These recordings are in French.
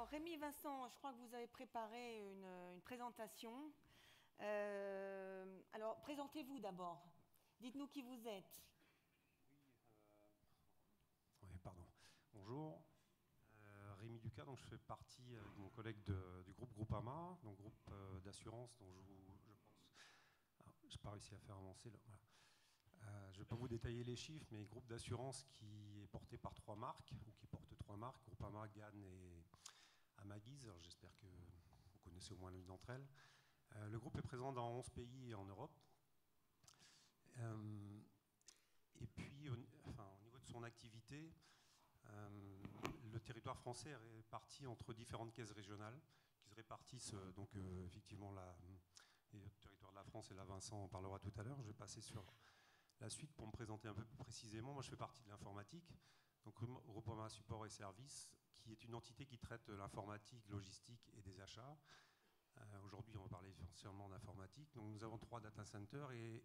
Alors, Rémi, Vincent, je crois que vous avez préparé une présentation. Alors, présentez-vous d'abord. Dites-nous qui vous êtes. Oui, pardon. Bonjour, Rémi Ducas, donc je fais partie avec mon collègue du groupe Groupama, donc groupe d'assurance dont je pense. Alors, je n'ai pas réussi à faire avancer là. Voilà. Je ne vais pas vous détailler les chiffres, mais groupe d'assurance qui est porté par 3 marques, ou qui porte 3 marques, Groupama, GAN et Amaguise. J'espère que vous connaissez au moins l'une d'entre elles. Le groupe est présent dans 11 pays en Europe. Et puis, au niveau de son activité, le territoire français est réparti entre différentes caisses régionales qui se répartissent effectivement le territoire de la France, et là Vincent en parlera tout à l'heure. Je vais passer sur la suite pour me présenter un peu plus précisément. Moi je fais partie de l'informatique, donc Groupama Support et Services, qui est une entité qui traite l'informatique, logistique et des achats. Aujourd'hui on va parler essentiellement d'informatique. Donc nous avons 3 data centers et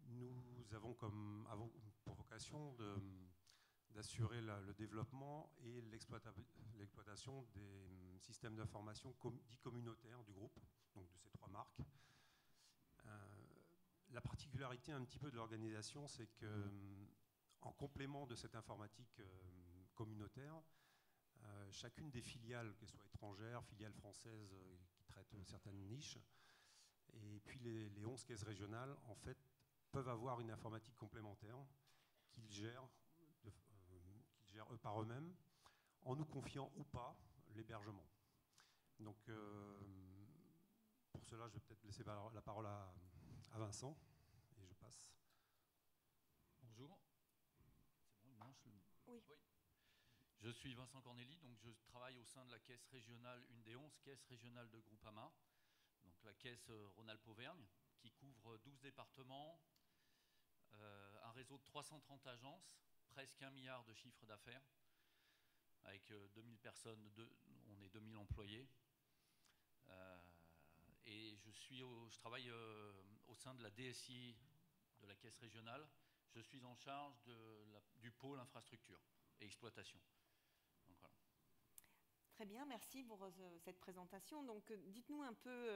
nous avons pour vocation d'assurer le développement et l'exploitation des systèmes d'information dits communautaires du groupe, donc de ces 3 marques. La particularité un petit peu de l'organisation, c'est que en complément de cette informatique communautaire, chacune des filiales, qu'elles soient étrangères, filiales françaises qui traitent certaines niches, et puis les 11 caisses régionales, en fait, peuvent avoir une informatique complémentaire qu'ils gèrent eux par eux-mêmes, en nous confiant ou pas l'hébergement. Donc, pour cela, je vais peut-être laisser la parole à Vincent, et je passe. Bonjour. C'est bon, il marche Oui. Je suis Vincent Corneli, donc je travaille au sein de la caisse régionale, une des 11 caisses régionales de Groupama, donc la caisse Rhône-Alpes-Auvergne, qui couvre 12 départements, un réseau de 330 agences, presque 1 milliard de chiffre d'affaires, avec 2000 personnes, on est 2000 employés. Et je travaille au sein de la DSI de la caisse régionale. Je suis en charge du pôle infrastructure et exploitation. Donc, voilà. Très bien, merci pour cette présentation. Donc, dites-nous un peu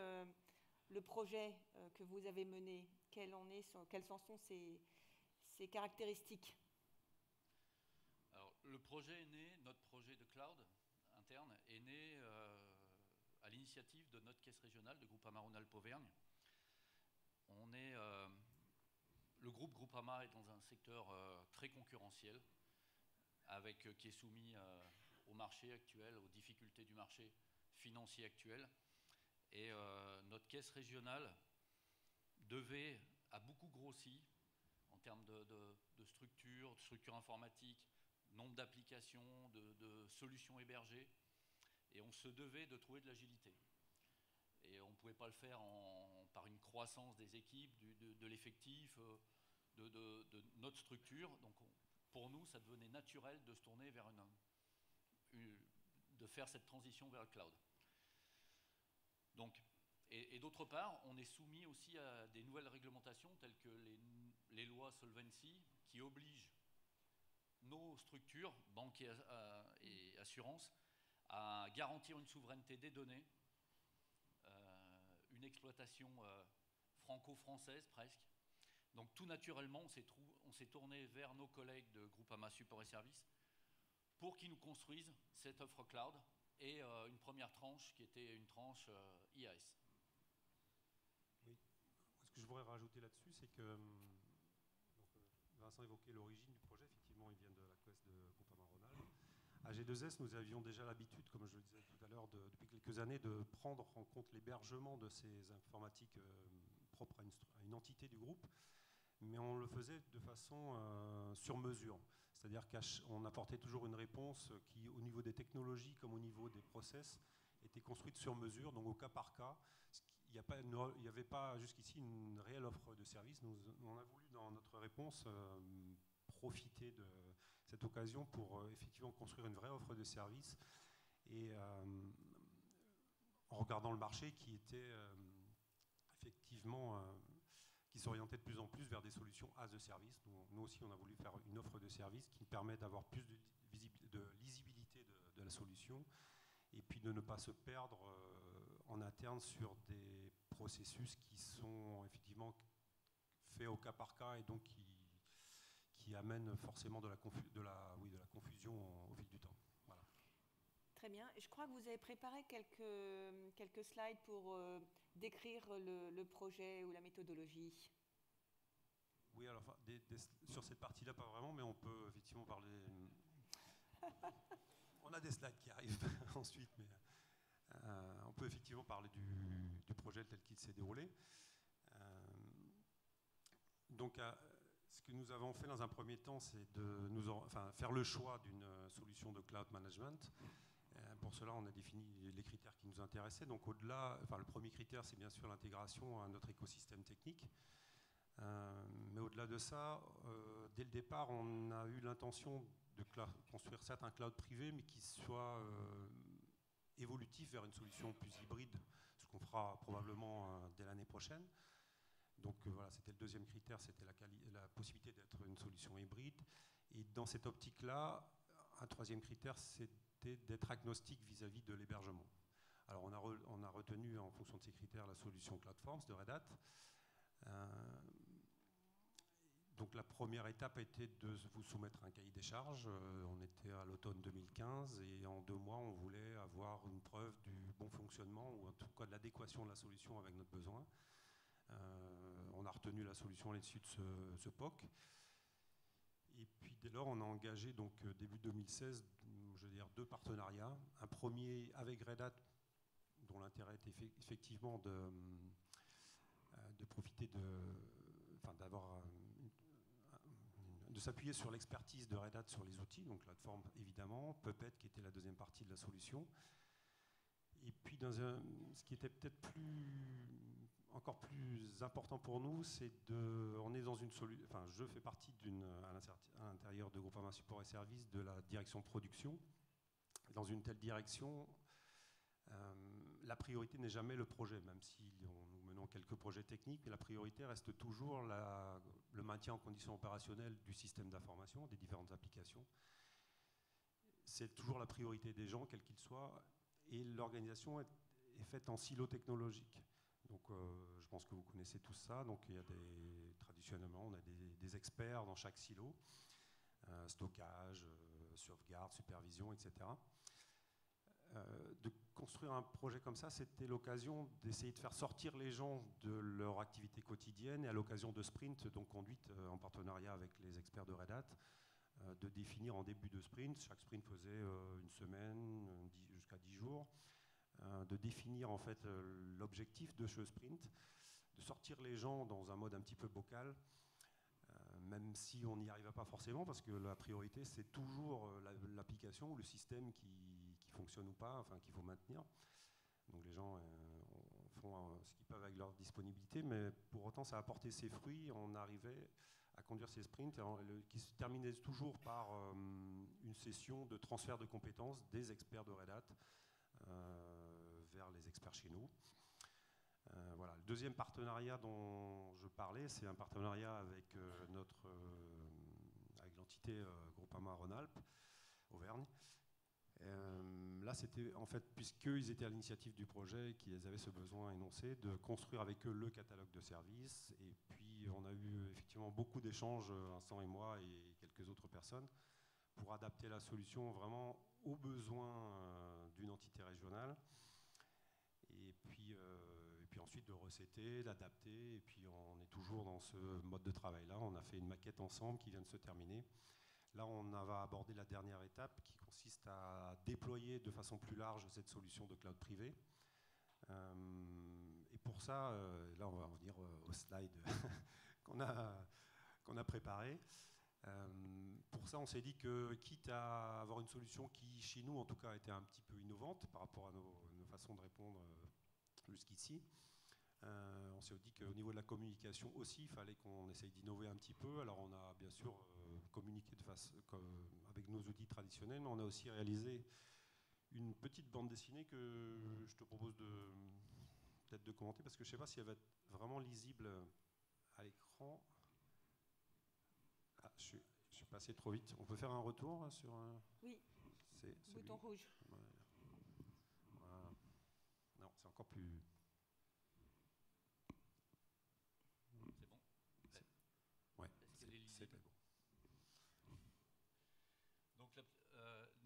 le projet que vous avez mené. Quelles en sont ses caractéristiques? Alors, le projet est né, notre projet de cloud interne est né à l'initiative de notre caisse régionale de Groupama Rhône-Alpes-Auvergne. Le groupe Groupama est dans un secteur très concurrentiel, qui est soumis au marché actuel, aux difficultés du marché financier actuel. Et notre caisse régionale a beaucoup grossi en termes de structure informatique, nombre d'applications, de solutions hébergées. Et on se devait de trouver de l'agilité. Et on ne pouvait pas le faire par une croissance des équipes, de l'effectif, de notre structure. Donc pour nous, ça devenait naturel de se tourner vers de faire cette transition vers le cloud. Donc, et d'autre part, on est soumis aussi à des nouvelles réglementations telles que les lois Solvency qui obligent nos structures, banques et assurances, à garantir une souveraineté des données, une exploitation franco-française presque. Donc tout naturellement, on s'est tourné vers nos collègues de Groupama Support et Services pour qu'ils nous construisent cette offre cloud et une première tranche qui était une tranche IaaS. Oui. Ce que je voudrais rajouter là-dessus, c'est que Vincent évoquait l'origine du projet. Effectivement, il vient de la caisse de Groupama Rhône-Alpes. À G2S, nous avions déjà l'habitude, comme je le disais tout à l'heure, depuis quelques années, de prendre en compte l'hébergement de ces informatiques propres à une entité du groupe, mais on le faisait de façon sur mesure. C'est-à-dire qu'on apportait toujours une réponse qui, au niveau des technologies comme au niveau des process, était construite sur mesure, donc au cas par cas. Il n'y avait pas jusqu'ici une réelle offre de service. On a voulu, dans notre réponse, profiter de cette occasion pour effectivement construire une vraie offre de service, et en regardant le marché qui était effectivement qui s'orientait de plus en plus vers des solutions as a service. Nous aussi, on a voulu faire une offre de service qui permet d'avoir plus de lisibilité de la solution, et puis de ne pas se perdre en interne sur des processus qui sont effectivement faits au cas par cas et donc qui amènent forcément de la confusion au fil du temps. Voilà. Très bien. Et je crois que vous avez préparé quelques slides pour décrire le projet ou la méthodologie. Oui, alors sur cette partie-là, pas vraiment, mais on peut effectivement parler. On a des slides qui arrivent ensuite, mais on peut effectivement parler du projet tel qu'il s'est déroulé. Donc, ce que nous avons fait dans un premier temps, c'est de faire le choix d'une solution de cloud management. Pour cela, on a défini les critères qui nous intéressaient. Donc, au-delà, le premier critère, c'est bien sûr l'intégration à notre écosystème technique. Mais au-delà de ça, dès le départ, on a eu l'intention de construire certes un cloud privé, mais qui soit évolutif vers une solution plus hybride, ce qu'on fera probablement dès l'année prochaine. Donc voilà, c'était le deuxième critère, c'était la possibilité d'être une solution hybride. Et dans cette optique-là, un troisième critère, c'était d'être agnostique vis-à-vis de l'hébergement. Alors on a retenu en fonction de ces critères la solution CloudForms de Red Hat. Donc la première étape a été de vous soumettre un cahier des charges. On était à l'automne 2015 et en 2 mois, on voulait avoir une preuve du bon fonctionnement ou en tout cas de l'adéquation de la solution avec notre besoin. On a retenu la solution à l'issue de ce POC. Et puis dès lors, on a engagé donc début 2016, je veux dire 2 partenariats. Un premier avec Red Hat, dont l'intérêt était effectivement de profiter de s'appuyer sur l'expertise de Red Hat sur les outils, donc plateforme évidemment, Puppet qui était la deuxième partie de la solution. Et puis ce qui était peut-être encore plus important pour nous, c'est on est dans une solution, je fais partie à l'intérieur de Groupama Support et Services de la direction production. Dans une telle direction, la priorité n'est jamais le projet, même si nous menons quelques projets techniques, mais la priorité reste toujours le maintien en condition opérationnelle du système d'information, des différentes applications. C'est toujours la priorité des gens, quels qu'ils soient, et l'organisation est faite en silos technologiques. Donc je pense que vous connaissez tout ça. Donc traditionnellement, on a des experts dans chaque silo, stockage, sauvegarde, supervision, etc. De construire un projet comme ça, c'était l'occasion d'essayer de faire sortir les gens de leur activité quotidienne et à l'occasion de sprints, donc conduites en partenariat avec les experts de Red Hat, de définir en début de sprint, chaque sprint faisait une semaine jusqu'à 10 jours, de définir en fait l'objectif de ce sprint, de sortir les gens dans un mode un petit peu bocal, même si on n'y arrive pas forcément, parce que la priorité c'est toujours l'application ou le système qui fonctionne ou pas, qu'il faut maintenir. Donc les gens font ce qu'ils peuvent avec leur disponibilité, mais pour autant ça a apporté ses fruits. On arrivait à conduire ces sprints qui se terminaient toujours par une session de transfert de compétences des experts de Red Hat vers les experts chez nous. Voilà. Le deuxième partenariat dont je parlais, c'est un partenariat avec avec l'entité Groupama Rhône-Alpes, Auvergne. Là, c'était en fait, puisqu'ils étaient à l'initiative du projet, qu'ils avaient ce besoin énoncé, de construire avec eux le catalogue de services. Et puis, on a eu effectivement beaucoup d'échanges, Vincent et moi et quelques autres personnes, pour adapter la solution vraiment aux besoins d'une entité régionale. Et puis ensuite de recéter, d'adapter. Et puis, on est toujours dans ce mode de travail-là. On a fait une maquette ensemble qui vient de se terminer. Là, on va aborder la dernière étape qui consiste à déployer de façon plus large cette solution de cloud privé. Et pour ça, là, on va revenir au slide qu'on a préparé. Pour ça, on s'est dit que, quitte à avoir une solution qui, chez nous, en tout cas, était un petit peu innovante par rapport à nos façons de répondre jusqu'ici, on s'est dit qu'au niveau de la communication aussi, il fallait qu'on essaye d'innover un petit peu. Alors on a bien sûr communiqué avec nos outils traditionnels, mais on a aussi réalisé une petite bande dessinée que je te propose peut-être de commenter, parce que je ne sais pas si elle va être vraiment lisible à l'écran. Ah, je suis passé trop vite. On peut faire un retour sur... Oui, bouton rouge. encore plus... C'est bon? Ouais, Est-ce qu'elle est lisible? bon. Donc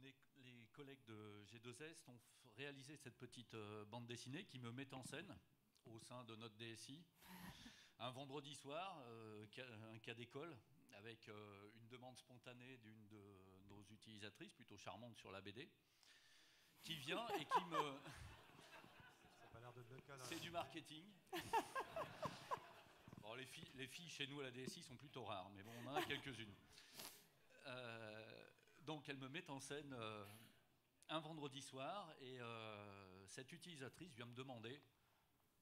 les collègues de G2S ont réalisé cette petite bande dessinée qui me met en scène au sein de notre DSI. Un vendredi soir, un cas d'école, avec une demande spontanée d'une de nos utilisatrices, plutôt charmante sur la BD, qui vient et qui me... Ça n'a pas l'air de le cas, là. C'est du marketing. Bon, les filles chez nous à la DSI sont plutôt rares, mais bon, on en a quelques-unes. Donc elle me met en scène un vendredi soir, et cette utilisatrice vient me demander,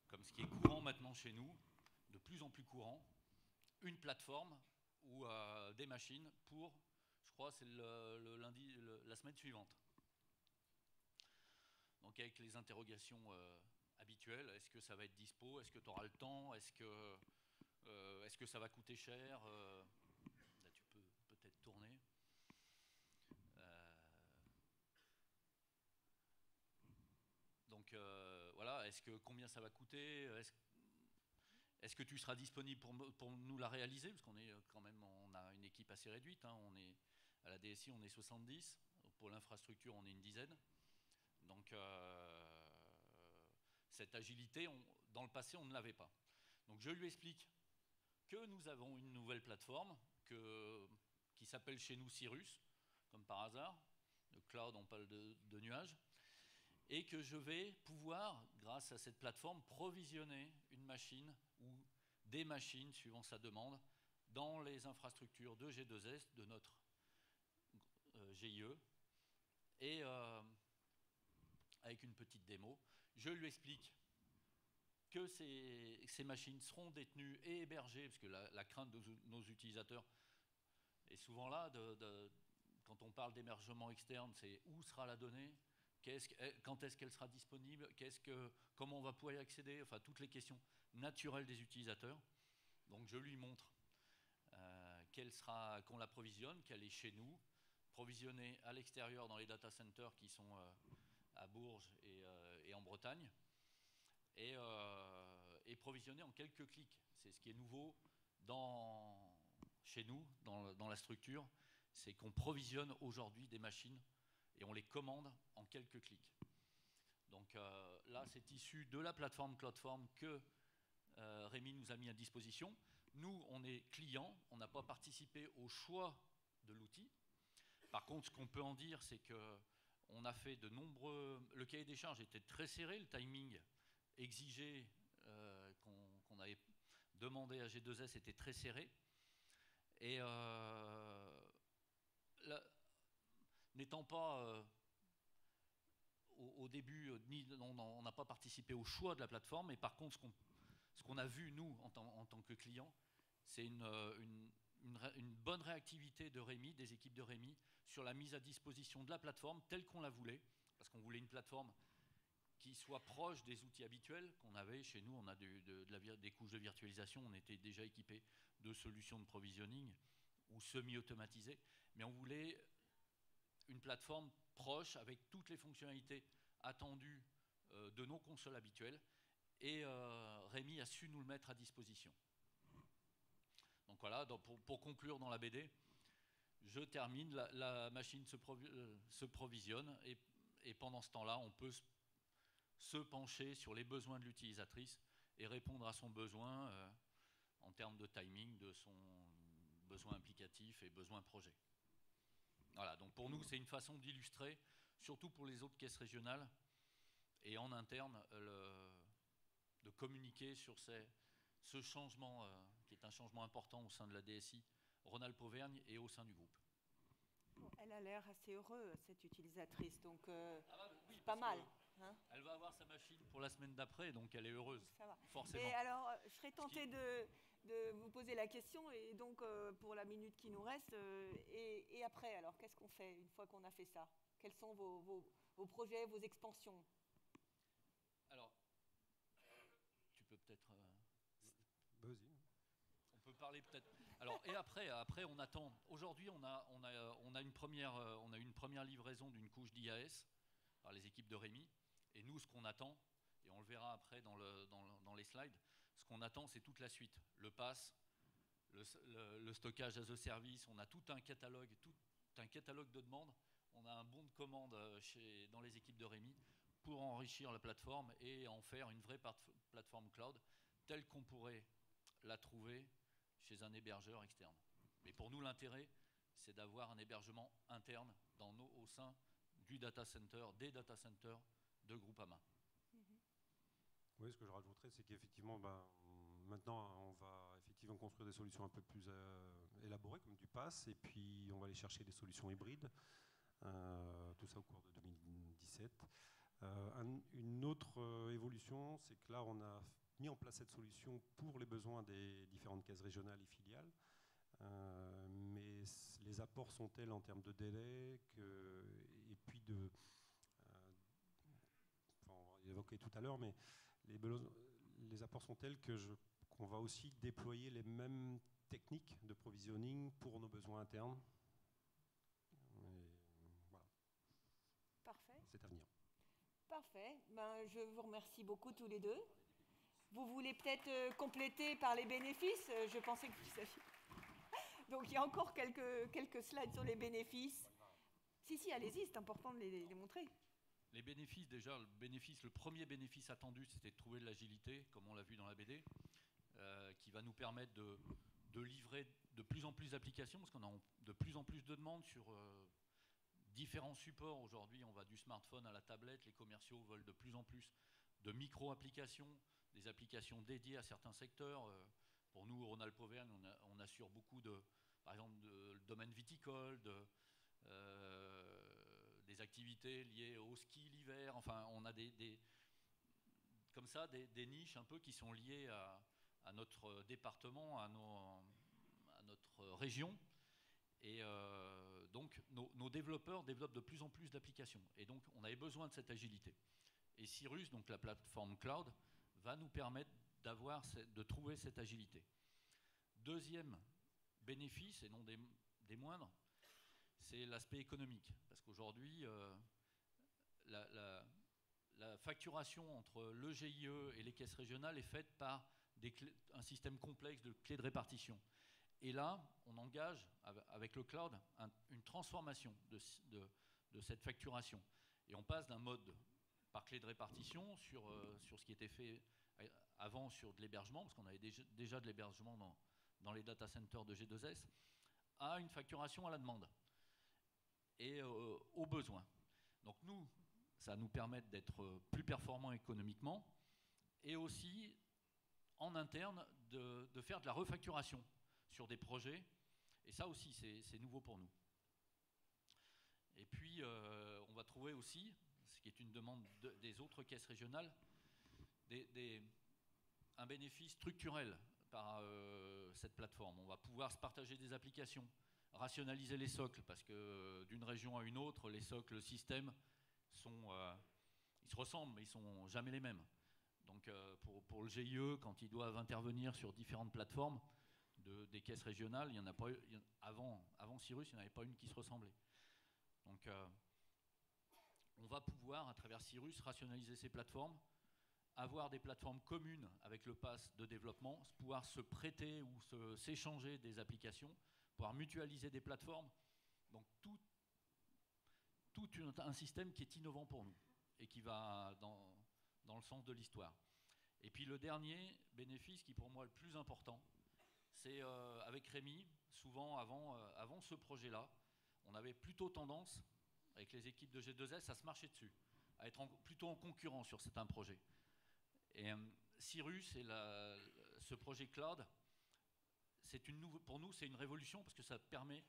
comme ce qui est courant maintenant chez nous, de plus en plus courant, une plateforme ou des machines pour, je crois, c'est le lundi, la semaine suivante. Donc avec les interrogations habituelles, est-ce que ça va être dispo, est-ce que tu auras le temps, est-ce que ça va coûter cher, là tu peux peut-être tourner. Donc voilà, combien ça va coûter, est-ce que tu seras disponible pour nous la réaliser, parce qu'on est quand même, on a une équipe assez réduite, hein, à la DSI on est 70, pour l'infrastructure on est une dizaine. Donc cette agilité, dans le passé on ne l'avait pas. Donc je lui explique que nous avons une nouvelle plateforme qui s'appelle chez nous Cirrus, comme par hasard. Le cloud, on parle de nuages. Et que je vais pouvoir, grâce à cette plateforme, provisionner une machine ou des machines, suivant sa demande, dans les infrastructures de G2S, de notre GIE, et avec une petite démo. Je lui explique que ces machines seront détenues et hébergées, parce que la crainte de nos utilisateurs est souvent là, quand on parle d'hébergement externe, c'est où sera la donnée, quand est-ce qu'elle sera disponible, comment on va pouvoir y accéder, enfin toutes les questions naturelles des utilisateurs. Donc je lui montre qu'on la provisionne, qu'elle est chez nous, provisionnée à l'extérieur dans les data centers qui sont à Bourges et en Bretagne, et provisionnée en quelques clics. C'est ce qui est nouveau chez nous, dans la structure, c'est qu'on provisionne aujourd'hui des machines et on les commande en quelques clics. Donc là, c'est issu de la plateforme CloudForm que Rémi nous a mis à disposition. Nous, on est clients, on n'a pas participé au choix de l'outil. Par contre, ce qu'on peut en dire, c'est qu'on a fait le cahier des charges était très serré, le timing exigé qu'on avait demandé à G2S était très serré. Et n'étant pas au début, on n'a pas participé au choix de la plateforme, mais par contre, ce qu'on a vu, nous, en tant que clients, c'est une bonne réactivité de Rémi, des équipes de Rémi, sur la mise à disposition de la plateforme telle qu'on la voulait, parce qu'on voulait une plateforme qui soit proche des outils habituels qu'on avait chez nous. On a des couches de virtualisation, on était déjà équipé de solutions de provisioning ou semi-automatisées, mais on voulait une plateforme proche avec toutes les fonctionnalités attendues de nos consoles habituelles, et Rémi a su nous le mettre à disposition. Donc voilà, pour conclure dans la BD, je termine, la machine se provisionne, et pendant ce temps-là, on peut se pencher sur les besoins de l'utilisatrice et répondre à son besoin en termes de timing, de son besoin applicatif et besoin projet. Voilà, donc pour nous, c'est une façon d'illustrer, surtout pour les autres caisses régionales et en interne, de communiquer sur ce changement qui est un changement important au sein de la DSI Rhône-Alpes-Auvergne et au sein du groupe. Bon, elle a l'air assez heureuse, cette utilisatrice, donc oui, pas mal. Hein, elle va avoir sa machine pour la semaine d'après, donc elle est heureuse, ça va. forcément. Et alors, je serais tentée de vous poser la question, et donc pour la minute qui nous reste, et après, alors qu'est-ce qu'on fait une fois qu'on a fait ça? Quels sont vos projets, vos expansions? Alors, tu peux peut-être... Vas-y. On peut parler peut-être... Alors, et après on attend. Aujourd'hui, on a une première livraison d'une couche d'IAS par les équipes de Rémi. Et nous, ce qu'on attend, Et on le verra après dans les slides. Ce qu'on attend, c'est toute la suite. Le pass, le stockage as a service, on a tout un catalogue de demandes. On a un bon de commande dans les équipes de Rémi pour enrichir la plateforme et en faire une vraie plateforme cloud telle qu'on pourrait la trouver chez un hébergeur externe. Mais pour nous, l'intérêt, c'est d'avoir un hébergement interne au sein du data center, des data centers de Groupama. Oui, ce que je rajouterais, c'est qu'effectivement, maintenant, on va effectivement construire des solutions un peu plus élaborées, comme du PaaS, et puis on va aller chercher des solutions hybrides, tout ça au cours de 2017. Une autre évolution, c'est que là, on a mis en place cette solution pour les besoins des différentes caisses régionales et filiales, mais les apports sont tels en termes de délai et puis enfin, on va y évoquer tout à l'heure, mais les apports sont tels qu'on va aussi déployer les mêmes techniques de provisioning pour nos besoins internes. Voilà. Parfait. C'est à venir. Parfait. Je vous remercie beaucoup tous les deux. Vous voulez peut-être compléter par les bénéfices? Je pensais que vous saviez. Donc il y a encore quelques slides sur les bénéfices. Si, allez-y, c'est important de les montrer. Les bénéfices, déjà, le premier bénéfice attendu, c'était de trouver de l'agilité, comme on l'a vu dans la BD, qui va nous permettre de livrer de plus en plus d'applications, parce qu'on a de plus en plus de demandes sur différents supports. Aujourd'hui, on va du smartphone à la tablette, les commerciaux veulent de plus en plus de micro-applications, des applications dédiées à certains secteurs. Pour nous, Rhône-Alpes-Auvergne, on assure beaucoup par exemple, le domaine viticole, des activités liées au ski l'hiver. Enfin, on a comme ça des niches un peu qui sont liées à notre département, à notre région. Et donc, nos développeurs développent de plus en plus d'applications. Et donc, on avait besoin de cette agilité. Et Cyrus, donc la plateforme cloud, va nous permettre de trouver cette agilité. Deuxième bénéfice, et non des moindres, c'est l'aspect économique. Parce qu'aujourd'hui, la facturation entre le GIE et les caisses régionales est faite par un système complexe de clés de répartition. Et là, on engage avec le cloud une transformation de cette facturation. Et on passe d'un mode par clé de répartition sur ce qui était fait avant sur de l'hébergement, parce qu'on avait déjà de l'hébergement dans les data centers de G2S, à une facturation à la demande et aux besoins. Donc nous, ça nous permet d'être plus performants économiquement et aussi en interne de faire de la refacturation sur des projets. Et ça aussi, c'est nouveau pour nous. Et puis, on va trouver aussi, ce qui est une demande des autres caisses régionales, un bénéfice structurel par cette plateforme. On va pouvoir se partager des applications, rationaliser les socles, parce que d'une région à une autre, les socles, le système, ils se ressemblent, mais ils ne sont jamais les mêmes. Donc pour le GIE, quand ils doivent intervenir sur différentes plateformes des caisses régionales, il y en a pas eu, avant Cyrus, il n'y en avait pas une qui se ressemblait. Donc on va pouvoir, à travers Cyrus, rationaliser ces plateformes, avoir des plateformes communes avec le pass de développement, pouvoir se prêter ou s'échanger des applications, pouvoir mutualiser des plateformes. Donc tout un système qui est innovant pour nous et qui va dans le sens de l'histoire. Et puis le dernier bénéfice qui pour moi est le plus important, c'est avec Rémi, souvent avant ce projet-là, on avait plutôt tendance, avec les équipes de G2S, à se marcher dessus, à être plutôt en concurrence sur certains projets. Et Cyrus et ce projet cloud, pour nous, c'est une révolution parce que ça permet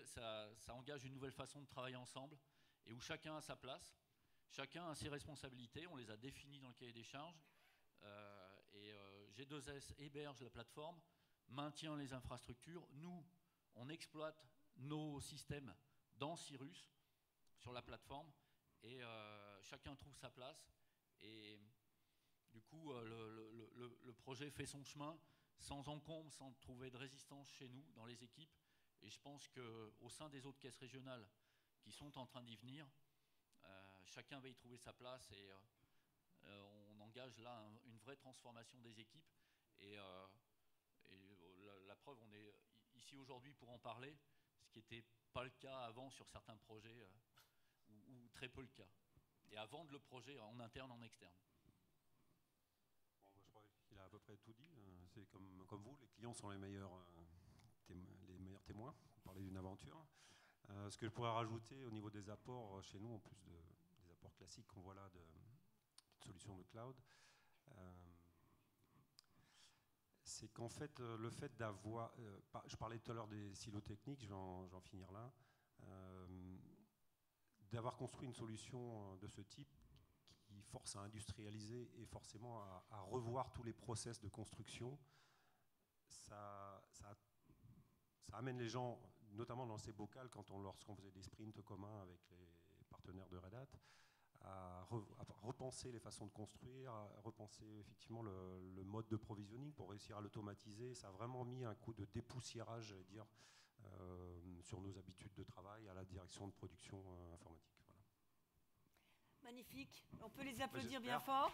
ça engage une nouvelle façon de travailler ensemble et où chacun a sa place, chacun a ses responsabilités, on les a définies dans le cahier des charges. G2S héberge la plateforme, maintient les infrastructures. Nous, on exploite nos systèmes dans Cyrus, sur la plateforme, et chacun trouve sa place. Et du coup, le projet fait son chemin sans encombre, sans trouver de résistance chez nous, dans les équipes. Et je pense qu'au sein des autres caisses régionales qui sont en train d'y venir, chacun va y trouver sa place et On engage là une vraie transformation des équipes. Et la preuve, on est ici aujourd'hui pour en parler, ce qui n'était pas le cas avant sur certains projets, ou très peu le cas. Et à vendre le projet en interne, en externe. Bon, je crois qu'il a à peu près tout dit. C'est comme vous, les clients sont les meilleurs témoins. Vous parlez d'une aventure. Ce que je pourrais rajouter au niveau des apports chez nous, en plus des apports classiques qu'on voit là de solutions de cloud, c'est qu'en fait, le fait d'avoir... je parlais tout à l'heure des silos techniques, je vais en finir là. D'avoir construit une solution de ce type qui force à industrialiser et forcément à revoir tous les process de construction, ça amène les gens, notamment dans ces bocals, lorsqu'on faisait des sprints communs avec les partenaires de Red Hat, à repenser les façons de construire, à repenser effectivement le mode de provisioning pour réussir à l'automatiser. Ça a vraiment mis un coup de dépoussiérage, j'allais dire, sur nos habitudes de travail à la direction de production informatique. Voilà. Magnifique. On peut les applaudir bien fort.